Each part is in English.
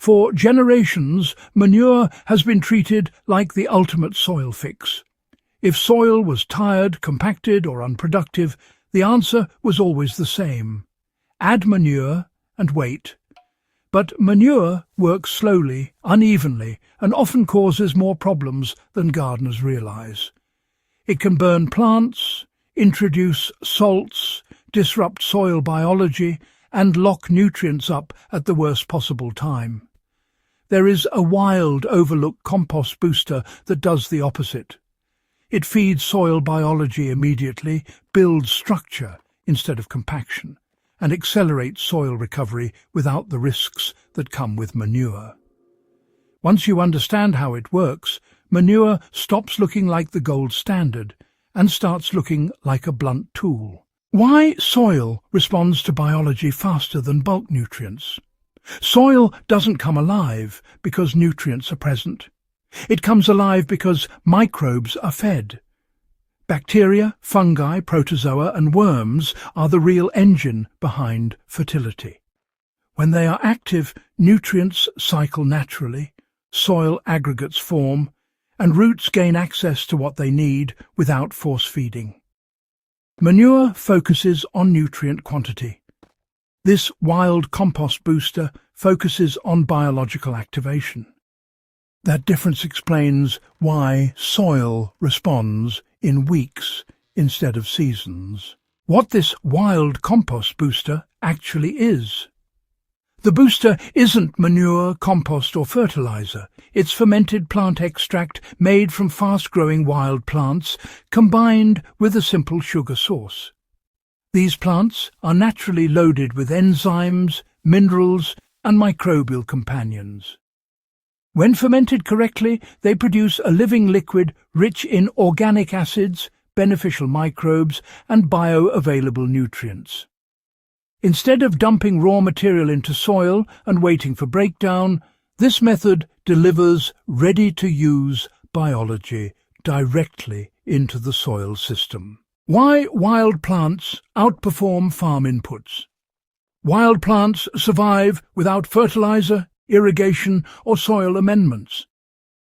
For generations, manure has been treated like the ultimate soil fix. If soil was tired, compacted, or unproductive, the answer was always the same: add manure and wait. But manure works slowly, unevenly, and often causes more problems than gardeners realize. It can burn plants, introduce salts, disrupt soil biology, and lock nutrients up at the worst possible time. There is a wild, overlooked compost booster that does the opposite. It feeds soil biology immediately, builds structure instead of compaction, and accelerates soil recovery without the risks that come with manure. Once you understand how it works, manure stops looking like the gold standard and starts looking like a blunt tool. Why soil responds to biology faster than bulk nutrients? Soil doesn't come alive because nutrients are present. It comes alive because microbes are fed. Bacteria, fungi, protozoa, and worms are the real engine behind fertility. When they are active, nutrients cycle naturally, soil aggregates form, and roots gain access to what they need without force feeding. Manure focuses on nutrient quantity. This wild compost booster focuses on biological activation. That difference explains why soil responds in weeks instead of seasons. What this wild compost booster actually is. The booster isn't manure, compost or fertilizer. It's fermented plant extract made from fast-growing wild plants combined with a simple sugar source. These plants are naturally loaded with enzymes, minerals, and microbial companions. When fermented correctly, they produce a living liquid rich in organic acids, beneficial microbes, and bioavailable nutrients. Instead of dumping raw material into soil and waiting for breakdown, this method delivers ready-to-use biology directly into the soil system. Why wild plants outperform farm inputs? Wild plants survive without fertilizer, irrigation, or soil amendments.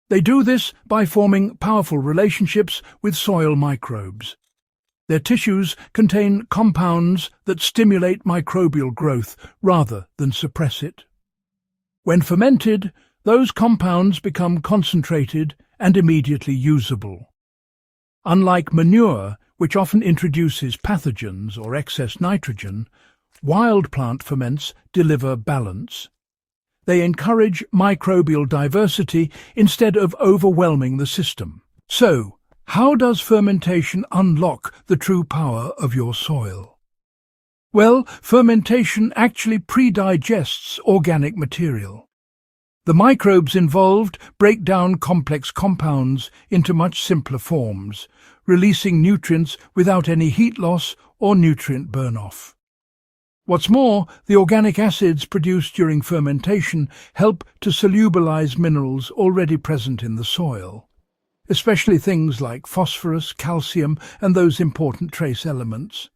They do this by forming powerful relationships with soil microbes. Their tissues contain compounds that stimulate microbial growth rather than suppress it. When fermented, those compounds become concentrated and immediately usable. Unlike manure, which often introduces pathogens or excess nitrogen, wild plant ferments deliver balance. They encourage microbial diversity instead of overwhelming the system. So, how does fermentation unlock the true power of your soil? Well, fermentation actually pre-digests organic material. The microbes involved break down complex compounds into much simpler forms, releasing nutrients without any heat loss or nutrient burn-off. What's more, the organic acids produced during fermentation help to solubilize minerals already present in the soil, especially things like phosphorus, calcium, and those important trace elements.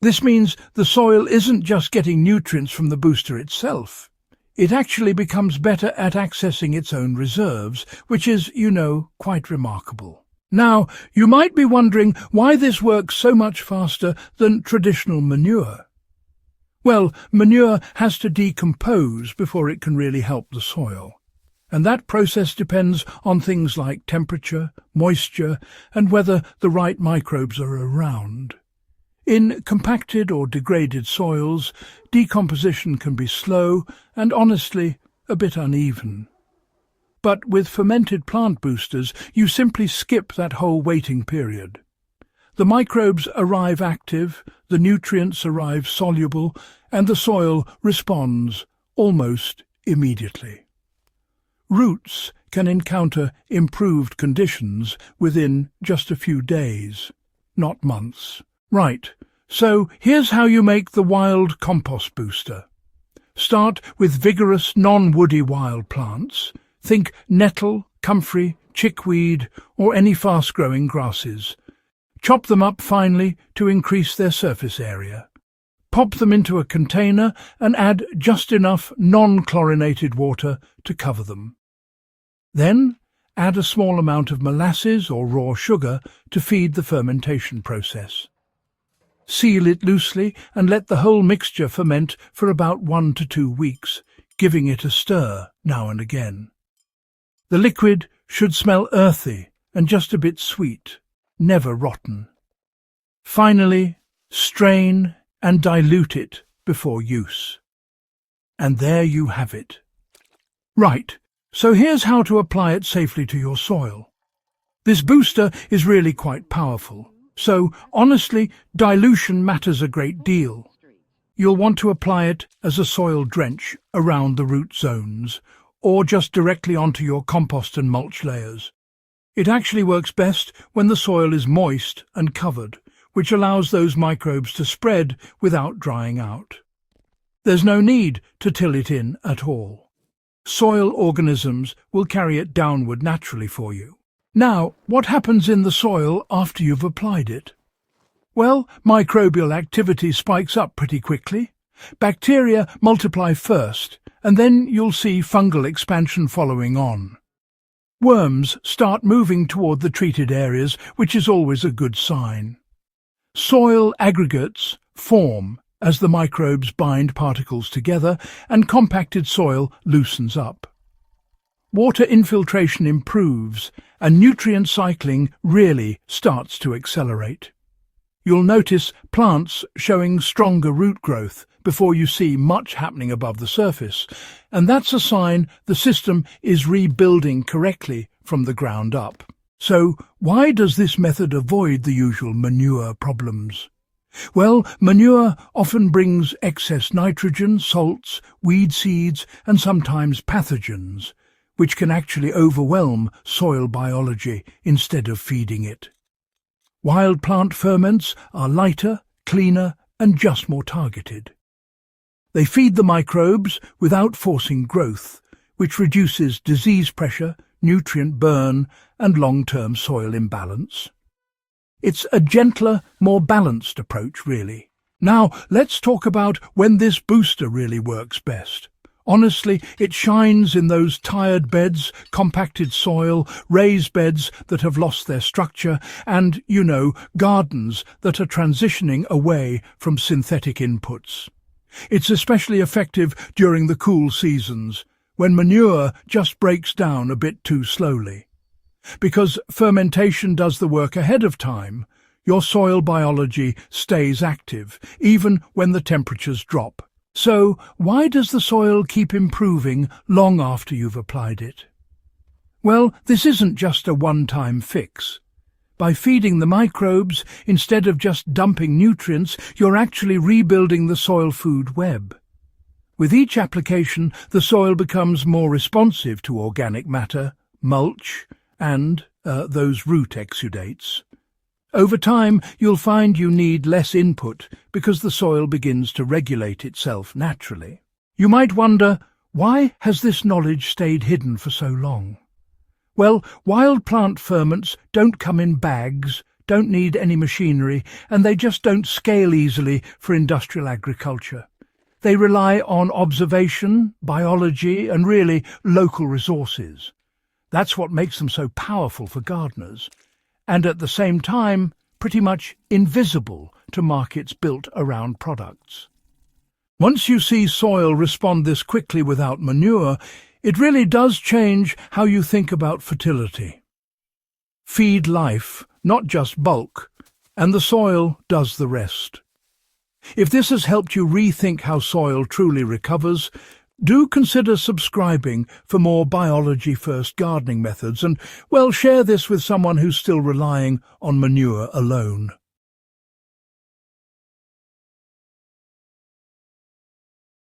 This means the soil isn't just getting nutrients from the booster itself. It actually becomes better at accessing its own reserves, which is, quite remarkable. Now, you might be wondering why this works so much faster than traditional manure. Well, manure has to decompose before it can really help the soil. And that process depends on things like temperature, moisture, and whether the right microbes are around. In compacted or degraded soils, decomposition can be slow and, honestly, a bit uneven. But with fermented plant boosters, you simply skip that whole waiting period. The microbes arrive active, the nutrients arrive soluble, and the soil responds almost immediately. Roots can encounter improved conditions within just a few days, not months. Right, so here's how you make the wild compost booster. Start with vigorous, non-woody wild plants. Think nettle, comfrey, chickweed, or any fast-growing grasses. Chop them up finely to increase their surface area. Pop them into a container and add just enough non-chlorinated water to cover them. Then, add a small amount of molasses or raw sugar to feed the fermentation process. Seal it loosely and let the whole mixture ferment for about 1 to 2 weeks, giving it a stir now and again. The liquid should smell earthy and just a bit sweet, never rotten. Finally, strain and dilute it before use. And there you have it. Right, so here's how to apply it safely to your soil. This booster is really quite powerful, so honestly, dilution matters a great deal. You'll want to apply it as a soil drench around the root zones, or just directly onto your compost and mulch layers. It actually works best when the soil is moist and covered, which allows those microbes to spread without drying out. There's no need to till it in at all. Soil organisms will carry it downward naturally for you. Now, what happens in the soil after you've applied it? Well, microbial activity spikes up pretty quickly. Bacteria multiply first, and then you'll see fungal expansion following on. Worms start moving toward the treated areas, which is always a good sign. Soil aggregates form as the microbes bind particles together and compacted soil loosens up. Water infiltration improves and nutrient cycling really starts to accelerate. You'll notice plants showing stronger root growth before you see much happening above the surface, and that's a sign the system is rebuilding correctly from the ground up. So why does this method avoid the usual manure problems? Well, manure often brings excess nitrogen, salts, weed seeds, and sometimes pathogens, which can actually overwhelm soil biology instead of feeding it. Wild plant ferments are lighter, cleaner, and just more targeted. They feed the microbes without forcing growth, which reduces disease pressure, nutrient burn, and long-term soil imbalance. It's a gentler, more balanced approach, really. Now, let's talk about when this booster really works best. Honestly, it shines in those tired beds, compacted soil, raised beds that have lost their structure, and, gardens that are transitioning away from synthetic inputs. It's especially effective during the cool seasons, when manure just breaks down a bit too slowly. Because fermentation does the work ahead of time, your soil biology stays active, even when the temperatures drop. So, why does the soil keep improving long after you've applied it? Well, this isn't just a one-time fix. By feeding the microbes, instead of just dumping nutrients, you're actually rebuilding the soil food web. With each application, the soil becomes more responsive to organic matter, mulch, and those root exudates. Over time, you'll find you need less input because the soil begins to regulate itself naturally. You might wonder, why has this knowledge stayed hidden for so long? Well, wild plant ferments don't come in bags, don't need any machinery, and they just don't scale easily for industrial agriculture. They rely on observation, biology, and really local resources. That's what makes them so powerful for gardeners, and at the same time, pretty much invisible to markets built around products. Once you see soil respond this quickly without manure, it really does change how you think about fertility. Feed life, not just bulk, and the soil does the rest. If this has helped you rethink how soil truly recovers, do consider subscribing for more biology-first gardening methods and, share this with someone who's still relying on manure alone.